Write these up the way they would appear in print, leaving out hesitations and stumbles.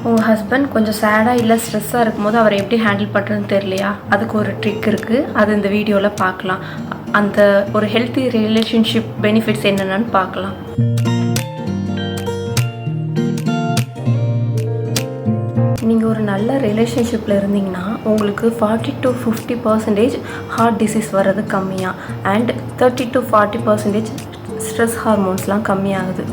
உங்கள் ஹஸ்பண்ட் கொஞ்சம் சேடாக இல்லை ஸ்ட்ரெஸ்ஸாக இருக்கும்போது அவரை எப்படி ஹேண்டில் பண்ணுறதுன்னு தெரியலையா? அதுக்கு ஒரு ட்ரிக் இருக்குது, அது இந்த வீடியோவில் பார்க்கலாம். அந்த ஒரு ஹெல்த்தி ரிலேஷன்ஷிப் பெனிஃபிட்ஸ் என்னென்னு பார்க்கலாம். நீங்கள் ஒரு நல்ல ரிலேஷன்ஷிப்பில் இருந்தீங்கன்னா உங்களுக்கு 40 to 50% ஹார்ட் டிசீஸ் வர்றது கம்மியாக அண்ட் 30 to 40% ஸ்ட்ரெஸ் ஹார்மோன்ஸ்லாம் கம்மியாகுது.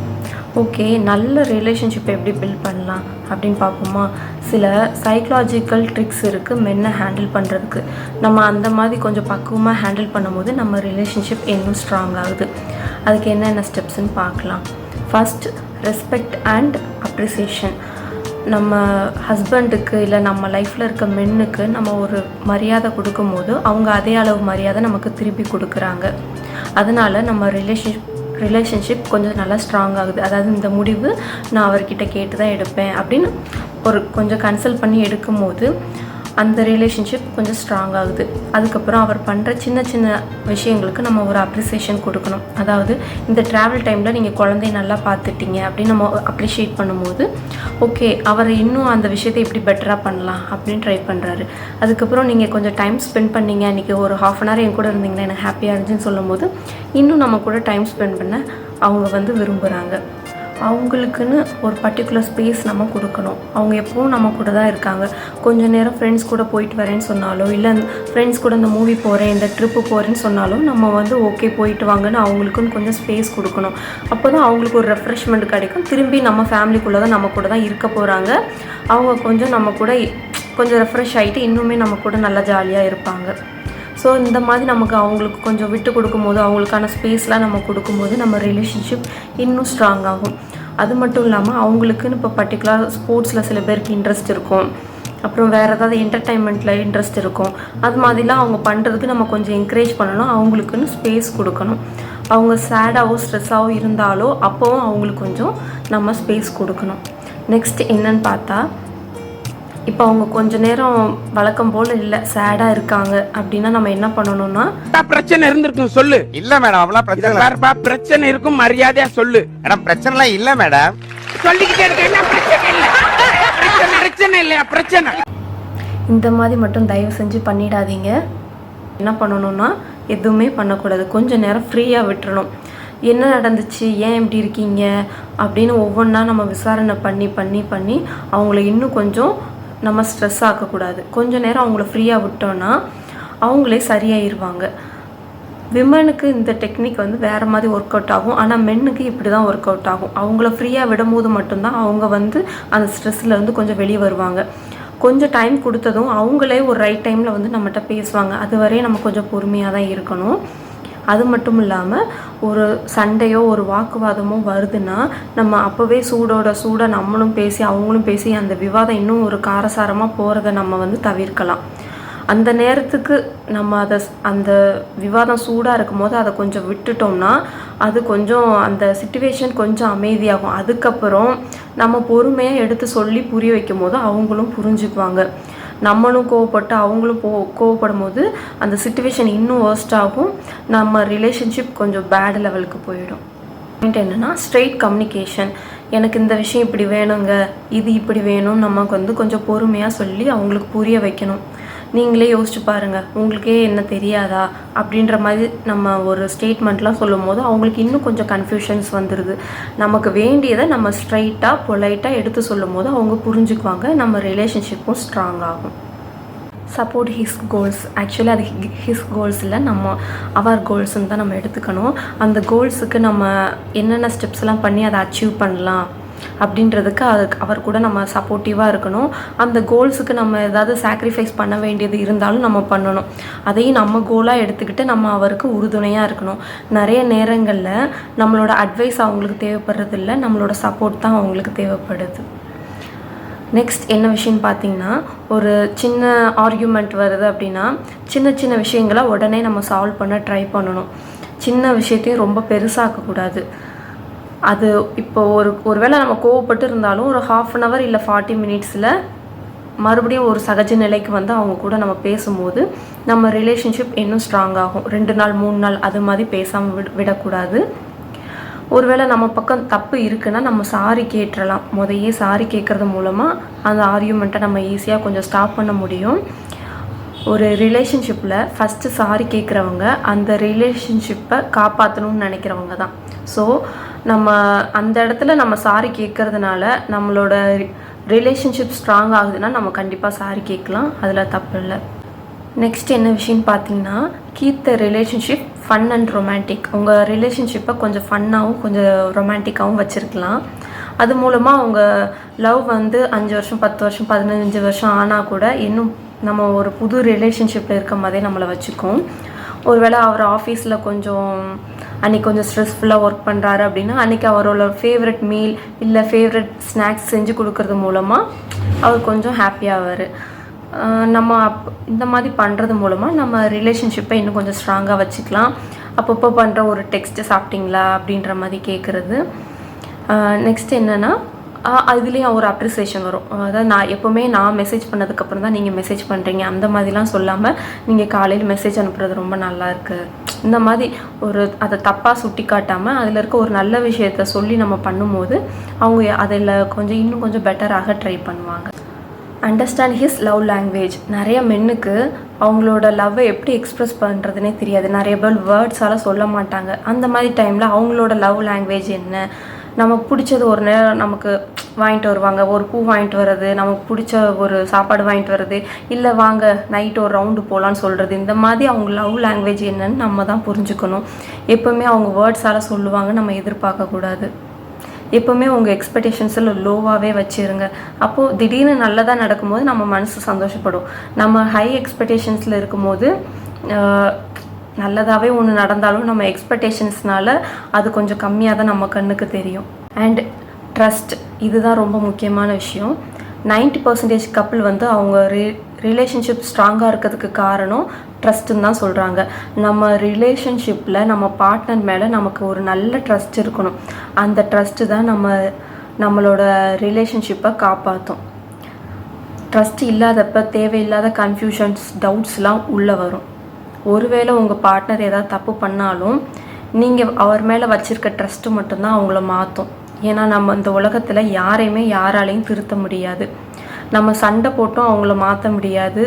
ஓகே, நல்ல ரிலேஷன்ஷிப்பை எப்படி பில்ட் பண்ணலாம் அப்படின்னு பார்ப்போமா? சில சைக்கலாஜிக்கல் ட்ரிக்ஸ் இருக்குது மென்னை ஹேண்டில் பண்ணுறதுக்கு. நம்ம அந்த மாதிரி கொஞ்சம் பக்குவமாக ஹேண்டில் பண்ணும்போது நம்ம ரிலேஷன்ஷிப் இன்னும் ஸ்ட்ராங் ஆகுது. அதுக்கு என்னென்ன ஸ்டெப்ஸ்ன்னு பார்க்கலாம். First, respect and appreciation. நம்ம ஹஸ்பண்டுக்கு இல்லை நம்ம லைஃப்பில் இருக்க மென்னுக்கு நம்ம ஒரு மரியாதை கொடுக்கும்போது அவங்க அதே அளவு மரியாதை நமக்கு திருப்பி கொடுக்குறாங்க. அதனால் நம்ம ரிலேஷன்ஷிப் கொஞ்சம் நல்லா ஸ்ட்ராங் ஆகுது. அதாவது இந்த முடிவு நான் அவர்கிட்ட கேட்டு தான் எடுப்பேன் அப்படின்னு ஒரு கொஞ்சம் கன்சல்ட் பண்ணி எடுக்கும்போது அந்த ரிலேஷன்ஷிப் கொஞ்சம் ஸ்ட்ராங் ஆகுது. அதுக்கப்புறம் அவர் பண்ணுற சின்ன சின்ன விஷயங்களுக்கு நம்ம ஒரு அப்ரிசியேஷன் கொடுக்கணும். அதாவது இந்த ட்ராவல் டைமில் நீங்கள் குழந்தைய நல்லா பார்த்துட்டீங்க அப்படின்னு நம்ம அப்ரிஷியேட் பண்ணும்போது ஓகே, அவர் இன்னும் அந்த விஷயத்தை எப்படி பெட்டராக பண்ணலாம் அப்படின்னு ட்ரை பண்ணுறாரு. அதுக்கப்புறம் நீங்கள் கொஞ்சம் டைம் ஸ்பெண்ட் பண்ணீங்க, இன்றைக்கி ஒரு ½ hour என் கூட இருந்தீங்கன்னா எனக்கு ஹாப்பியாக இருந்துச்சுன்னு சொல்லும் போது இன்னும் நம்ம கூட டைம் ஸ்பெண்ட் பண்ண அவங்க விரும்புகிறாங்க. அவங்களுக்குன்னு ஒரு பர்டிகுலர் ஸ்பேஸ் நம்ம கொடுக்கணும். அவங்க எப்பவும் நம்ம கூட தான் இருக்காங்க. கொஞ்சம் நேரம் ஃப்ரெண்ட்ஸ் கூட போயிட்டு வரேன்னு சொன்னாலோ இல்லை ஃப்ரெண்ட்ஸ் கூட இந்த மூவி போகிறேன் இந்த ட்ரிப்பு போகிறேன்னு சொன்னாலும் நம்ம ஓகே போயிட்டு வாங்கன்னு அவங்களுக்குன்னு கொஞ்சம் ஸ்பேஸ் கொடுக்கணும். அப்போ தான் அவங்களுக்கு ஒரு ரெஃப்ரெஷ்மெண்ட் கிடைக்கும். திரும்பி நம்ம ஃபேமிலிக்குள்ளே தான் நம்ம கூட தான் இருக்க போகிறாங்க. அவங்க கொஞ்சம் நம்ம கூட கொஞ்சம் ரெஃப்ரெஷ் ஆகிட்டு இன்னுமே நம்ம கூட நல்லா ஜாலியாக இருப்பாங்க. ஸோ இந்த மாதிரி நமக்கு அவங்களுக்கு கொஞ்சம் விட்டு கொடுக்கும்போது அவங்களுக்கான ஸ்பேஸ்லாம் நம்ம கொடுக்கும்போது நம்ம ரிலேஷன்ஷிப் இன்னும் ஸ்ட்ராங் ஆகும். அது மட்டும் இல்லாமல் அவங்களுக்குன்னு இப்போ பர்டிகுலர் ஸ்போர்ட்ஸில் சில பேருக்கு இன்ட்ரெஸ்ட் இருக்கும், அப்புறம் வேறு ஏதாவது என்டர்டைன்மெண்ட்டில் இன்ட்ரெஸ்ட் இருக்கும். அது மாதிரிலாம் அவங்க பண்ணுறதுக்கு நம்ம கொஞ்சம் என்கரேஜ் பண்ணணும். அவங்களுக்குன்னு ஸ்பேஸ் கொடுக்கணும். அவங்க சேடாகவோ ஸ்ட்ரெஸ்ஸாகவோ இருந்தாலோ அப்போவும் அவங்களுக்கு கொஞ்சம் நம்ம ஸ்பேஸ் கொடுக்கணும். நெக்ஸ்ட் என்னன்னு பார்த்தா, இப்போ அவங்க கொஞ்ச நேரம் வழக்கம் போல் இல்லை சேடாக இருக்காங்க அப்படின்னா நம்ம என்ன பண்ணணும்னா, பிரச்சனை இருந்திருக்கும் சொல்லு. இல்ல மேடம், அவ்வளவு பிரச்சனை பிரச்சனை இருக்கும், மரியாதையா சொல்லு. மேடம் பிரச்சனை இல்ல மேடம், சொல்லிக்கிட்டே இருக்க. பிரச்சனை இல்லையா? பிரச்சனை இந்த மாதிரி மட்டும் தயவு செஞ்சு பண்ணிடாதீங்க. என்ன பண்ணணும்னா எதுவுமே பண்ணக்கூடாது. கொஞ்சம் நேரம் ஃப்ரீயாக விட்டுறணும். என்ன நடந்துச்சு, ஏன் இப்படி இருக்கீங்க அப்படின்னு ஒவ்வொன்றா நம்ம விசாரணை பண்ணி பண்ணி பண்ணி அவங்கள இன்னும் கொஞ்சம் நம்ம ஸ்ட்ரெஸ் ஆக்கக்கூடாது. கொஞ்சம் நேரம் அவங்கள ஃப்ரீயாக விட்டோன்னா அவங்களே சரியாயிருவாங்க. விமனுக்கு இந்த டெக்னிக் வேறு மாதிரி ஒர்க் அவுட் ஆகும். ஆனால் மென்னுக்கு இப்படி தான் ஒர்க் அவுட் ஆகும். அவங்கள ஃப்ரீயாக விடும்போது மட்டும்தான் அவங்க அந்த ஸ்ட்ரெஸ்ஸில் கொஞ்சம் வெளியே வருவாங்க. கொஞ்சம் டைம் கொடுத்ததும் அவங்களே ஒரு ரைட் டைமில் நம்மகிட்ட பேசுவாங்க. அதுவரையும் நம்ம கொஞ்சம் பொறுமையாக தான் இருக்கணும். அது மட்டும் இல்லாமல் ஒரு சண்டையோ ஒரு வாக்குவாதமோ வருதுன்னா நம்ம அப்போவே சூடாக நம்மளும் பேசி அவங்களும் பேசி அந்த விவாதம் இன்னும் ஒரு காரசாரமாக போகிறத நம்ம தவிர்க்கலாம். அந்த நேரத்துக்கு நம்ம அந்த விவாதம் சூடாக இருக்கும் போது அதை கொஞ்சம் விட்டுட்டோம்னா அது கொஞ்சம் அந்த சிச்சுவேஷன் கொஞ்சம் அமைதியாகும். அதுக்கப்புறம் நம்ம பொறுமையாக எடுத்து சொல்லி புரிய வைக்கும் போது அவங்களும் புரிஞ்சுக்குவாங்க. நம்மளும் கோவப்பட்டு அவங்களும் கோவப்படும் போது அந்த சிச்சுவேஷன் இன்னும் வேர்ஸ்ட் ஆகும். நம்ம ரிலேஷன்ஷிப் கொஞ்சம் பேட் லெவலுக்கு போயிடும். என்னென்னா ஸ்ட்ரெயிட் கம்யூனிகேஷன். எனக்கு இந்த விஷயம் இப்படி வேணுங்க, இது இப்படி வேணும், நமக்கு கொஞ்சம் பொறுமையாக சொல்லி அவங்களுக்கு புரிய வைக்கணும். நீங்களே யோசிச்சு பாருங்கள், உங்களுக்கே என்ன தெரியாதா அப்படின்ற மாதிரி நம்ம ஒரு ஸ்டேட்மெண்ட்லாம் சொல்லும் போது அவங்களுக்கு இன்னும் கொஞ்சம் கன்ஃபியூஷன்ஸ் வந்துடுது. நமக்கு வேண்டியதை நம்ம ஸ்ட்ரைட்டாக பொலைட்டாக எடுத்து சொல்லும் போது அவங்க புரிஞ்சுக்குவாங்க. நம்ம ரிலேஷன்ஷிப்பும் ஸ்ட்ராங் ஆகும். Support his goals. ஆக்சுவலி அது ஹிஸ் கோல்ஸ் இல்லை, அவர் கோல்ஸ்ன்னு தான் நம்ம எடுத்துக்கணும். அந்த கோல்ஸுக்கு நம்ம என்னென்ன ஸ்டெப்ஸ்லாம் பண்ணி அதை அச்சீவ் பண்ணலாம் அப்படின்றதுக்கு அவர் கூட நம்ம சப்போர்ட்டிவாக இருக்கணும். அந்த கோல்ஸுக்கு நம்ம ஏதாவது சாக்ரிஃபைஸ் பண்ண வேண்டியது இருந்தாலும் நம்ம பண்ணணும். அதையும் நம்ம கோலாக எடுத்துக்கிட்டு நம்ம அவருக்கு உறுதுணையாக இருக்கணும். நிறைய நேரங்களில் நம்மளோட அட்வைஸ் அவங்களுக்கு தேவைப்படுறது இல்லை, நம்மளோட சப்போர்ட் தான் அவங்களுக்கு தேவைப்படுது. நெக்ஸ்ட் என்ன விஷயம்னு பார்த்தீங்கன்னா, ஒரு சின்ன ஆர்கியூமெண்ட் வருது அப்படின்னா சின்ன சின்ன விஷயங்களை உடனே நம்ம சால்வ் பண்ண ட்ரை பண்ணணும். சின்ன விஷயத்தையும் ரொம்ப பெருசாக்கக்கூடாது. அது இப்போ ஒருவேளை நம்ம கோவப்பட்டு இருந்தாலும் ஒரு ½ hour இல்லை 40 minutes மறுபடியும் ஒரு சகஜ நிலைக்கு அவங்க கூட நம்ம பேசும்போது நம்ம ரிலேஷன்ஷிப் இன்னும் ஸ்ட்ராங் ஆகும். 2 நாள் 3 நாள் அது மாதிரி பேசாமல் விடக்கூடாது. ஒருவேளை நம்ம பக்கம் தப்பு இருக்குன்னா நம்ம சாரி கேட்டுறலாம். முதையே சாரி கேட்குறது மூலமாக அந்த ஆர்கியூமெண்ட்டை நம்ம ஈஸியாக கொஞ்சம் ஸ்டாப் பண்ண முடியும். ஒரு ரிலேஷன்ஷிப்பில் ஃபஸ்ட்டு சாரி கேட்குறவங்க அந்த ரிலேஷன்ஷிப்பை காப்பாற்றணும்னு நினைக்கிறவங்க தான். ஸோ நம்ம அந்த இடத்துல நம்ம சாரி கேட்குறதுனால நம்மளோட ரிலேஷன்ஷிப் ஸ்ட்ராங் ஆகுதுன்னா நம்ம கண்டிப்பாக சாரி கேட்கலாம், அதில் தப்பு இல்லை. நெக்ஸ்ட் என்ன விஷயம்னு பார்த்தீங்கன்னா, keep the relationship fun and romantic. உங்கள் ரிலேஷன்ஷிப்பை கொஞ்சம் ஃபன்னாகவும் கொஞ்சம் ரொமான்டிக்காகவும் வச்சுருக்கலாம். அது மூலமாக அவங்க லவ் வந்து 5 வருஷம் 10 வருஷம் 15 வருஷம் ஆனால் கூட இன்னும் நம்ம ஒரு புது ரிலேஷன்ஷிப்பில் இருக்க மாதிரியே நம்மளை வச்சுக்கும். ஒருவேளை அவர் ஆஃபீஸில் கொஞ்சம் அன்றைக்கி கொஞ்சம் ஸ்ட்ரெஸ்ஃபுல்லாக ஒர்க் பண்ணுறாரு அப்படின்னா அன்றைக்கி அவரோட ஃபேவரட் மீல் இல்லை ஃபேவரட் ஸ்நாக்ஸ் செஞ்சு கொடுக்கறது மூலமாக அவர் கொஞ்சம் ஹாப்பியாவார். நம்ம இந்த மாதிரி பண்ணுறது மூலமாக நம்ம ரிலேஷன்ஷிப்பை இன்னும் கொஞ்சம் ஸ்ட்ராங்காக வச்சுக்கலாம். அப்பப்போ பண்ணுற ஒரு டெக்ஸ்ட்டு சாப்பிட்டீங்களா அப்படின்ற மாதிரி கேட்குறது. நெக்ஸ்ட் என்னென்னா, அதுலேயும் ஒரு அப்ரிசியேஷன் வரும். அதாவது எப்போவுமே நான் மெசேஜ் பண்ணதுக்கப்புறம் தான் நீங்கள் மெசேஜ் பண்ணுறீங்க அந்த மாதிரிலாம் சொல்லாமல் நீங்கள் காலையில் மெசேஜ் அனுப்புறது ரொம்ப நல்லாயிருக்கு, இந்த மாதிரி அதை தப்பாக சுட்டி காட்டாமல் அதில் இருக்க ஒரு நல்ல விஷயத்த சொல்லி நம்ம பண்ணும்போது அவங்க அதில் இன்னும் கொஞ்சம் பெட்டராக ட்ரை பண்ணுவாங்க. Understand his love language. நிறைய மென்னுக்கு அவங்களோட லவ்வை எப்படி எக்ஸ்ப்ரெஸ் பண்ணுறதுனே தெரியாது. நிறைய பேர் வேர்ட்ஸால் சொல்ல மாட்டாங்க. அந்த மாதிரி டைமில் அவங்களோட லவ் லாங்குவேஜ் என்ன, நமக்கு பிடிச்சது ஒரு நேரம் நமக்கு வாங்கிட்டு வருவாங்க, ஒரு பூ வாங்கிட்டு வர்றது, நமக்கு பிடிச்ச ஒரு சாப்பாடு வாங்கிட்டு வர்றது, இல்லை வாங்க நைட்டு ஒரு ரவுண்டு போகலான்னு சொல்கிறது, இந்த மாதிரி அவங்க லவ் லாங்குவேஜ் என்னன்னு நம்ம தான் புரிஞ்சுக்கணும். எப்போவுமே அவங்க வேர்ட்ஸால் சொல்லுவாங்க நம்ம எதிர்பார்க்கக்கூடாது. எப்போவுமே உங்கள் எக்ஸ்பெக்டேஷன்ஸில் லோவாகவே வச்சுருங்க. அப்போது திடீர்னு நல்லதாக நடக்கும்போது நம்ம மனசு சந்தோஷப்படும். நம்ம ஹை எக்ஸ்பெக்டேஷன்ஸில் இருக்கும்போது நல்லதாகவே ஒன்று நடந்தாலும் நம்ம எக்ஸ்பெக்டேஷன்ஸ்னால அது கொஞ்சம் கம்மியாக தான் நம்ம கண்ணுக்கு தெரியும். அண்ட் ட்ரஸ்ட், இதுதான் ரொம்ப முக்கியமான விஷயம். 90% கப்பிள் வந்து அவங்க ரிலேஷன்ஷிப் ஸ்ட்ராங்காக இருக்கிறதுக்கு காரணம் ட்ரஸ்ட்டுன்னு தான் சொல்கிறாங்க. நம்ம ரிலேஷன்ஷிப்பில் நம்ம பார்ட்னர் மேலே நமக்கு ஒரு நல்ல ட்ரஸ்ட் இருக்கணும். அந்த ட்ரஸ்ட்டு தான் நம்மளோட ரிலேஷன்ஷிப்பை காப்பாற்றும். ட்ரஸ்ட் இல்லாதப்ப தேவையில்லாத கன்ஃபியூஷன்ஸ் டவுட்ஸ்லாம் உள்ளே வரும். ஒருவேளை உங்கள் பார்ட்னர் ஏதாவது தப்பு பண்ணாலும் நீங்கள் அவர் மேலே வச்சுருக்க ட்ரஸ்ட்டு மட்டும்தான் அவங்கள மாற்றும். ஏன்னா நம்ம இந்த உலகத்தில் யாரையுமே யாராலையும் திருத்த முடியாது. நம்ம சண்டை போட்டும் அவங்கள மாற்ற முடியாது.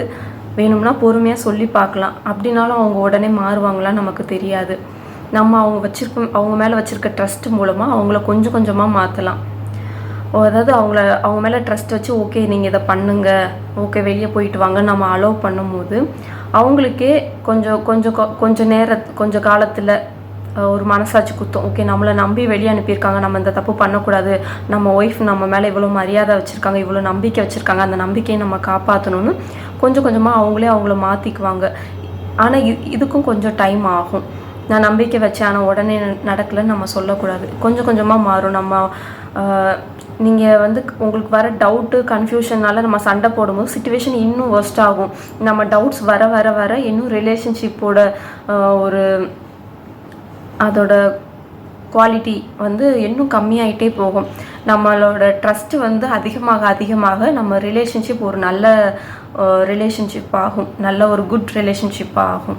வேணும்னா பொறுமையாக சொல்லி பார்க்கலாம். அப்படின்னாலும் அவங்க உடனே மாறுவாங்களான்னு நமக்கு தெரியாது. நம்ம அவங்க மேலே வச்சுருக்க ட்ரஸ்ட்டு மூலமாக அவங்கள கொஞ்சம் கொஞ்சமாக மாற்றலாம். அதாவது அவங்க மேலே ட்ரஸ்ட் வச்சு ஓகே நீங்கள் இதை பண்ணுங்க, ஓகே வெளியே போயிட்டு வாங்க நம்ம அலோவ் பண்ணும்போது அவங்களுக்கே கொஞ்சம் காலத்தில் ஒரு மனசாட்சி குத்தும். ஓகே நம்மளை நம்பி வெளியே அனுப்பியிருக்காங்க, நம்ம இந்த தப்பு பண்ணக்கூடாது, நம்ம ஒய்ஃப் நம்ம மேலே இவ்வளோ மரியாதை வச்சுருக்காங்க, இவ்வளோ நம்பிக்கை வச்சுருக்காங்க, அந்த நம்பிக்கையை நம்ம காப்பாற்றணும்னு கொஞ்சம் கொஞ்சமாக அவங்கள மாற்றிக்குவாங்க. ஆனால் இதுக்கும் கொஞ்சம் டைம் ஆகும். நான் நம்பிக்கை வச்சேன் ஆனால் உடனே நடக்கலைன்னு நம்ம சொல்லக்கூடாது. கொஞ்சம் கொஞ்சமாக மாறும். நீங்கள் உங்களுக்கு வர டவுட்டு கன்ஃபியூஷனால் நம்ம சண்டை போடும்போது சிச்சுவேஷன் இன்னும் ஒர்ஸ்ட் ஆகும். நம்ம டவுட்ஸ் வர வர வர இன்னும் ரிலேஷன்ஷிப்போட அதோட குவாலிட்டி இன்னும் கம்மியாயிட்டே போகும். நம்மளோட ட்ரஸ்ட்டு அதிகமாக நம்ம ரிலேஷன்ஷிப் ஒரு நல்ல ரிலேஷன்ஷிப் ஆகும், நல்ல ஒரு குட் ரிலேஷன்ஷிப் ஆகும்.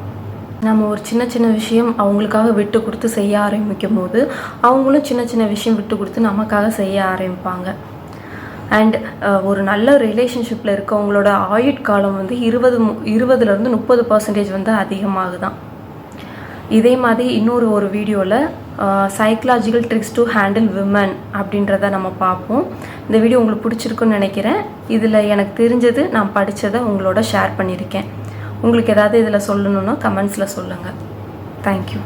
நம்ம ஒரு சின்ன சின்ன விஷயம் அவங்களுக்காக விட்டு கொடுத்து செய்ய ஆரம்பிக்கும் போது அவங்களும் சின்ன சின்ன விஷயம் விட்டு கொடுத்து நமக்காக செய்ய ஆரம்பிப்பாங்க. அண்ட் ஒரு நல்ல ரிலேஷன்ஷிப்பில் இருக்கவங்களோட ஆயுட்காலம் 20-30% 30% அதிகமாகுதான். இதே மாதிரி ஒரு வீடியோவில் psychological tricks to handle women அப்படின்றத நம்ம பார்ப்போம். இந்த வீடியோ உங்களுக்கு பிடிச்சிருக்குன்னு நினைக்கிறேன். இதில் எனக்கு தெரிஞ்சது நான் படித்ததை உங்களோட ஷேர் பண்ணியிருக்கேன். உங்களுக்கு ஏதாவது இதில் சொல்லணுன்னா கமெண்ட்ஸில் சொல்லுங்கள். தேங்க்யூ.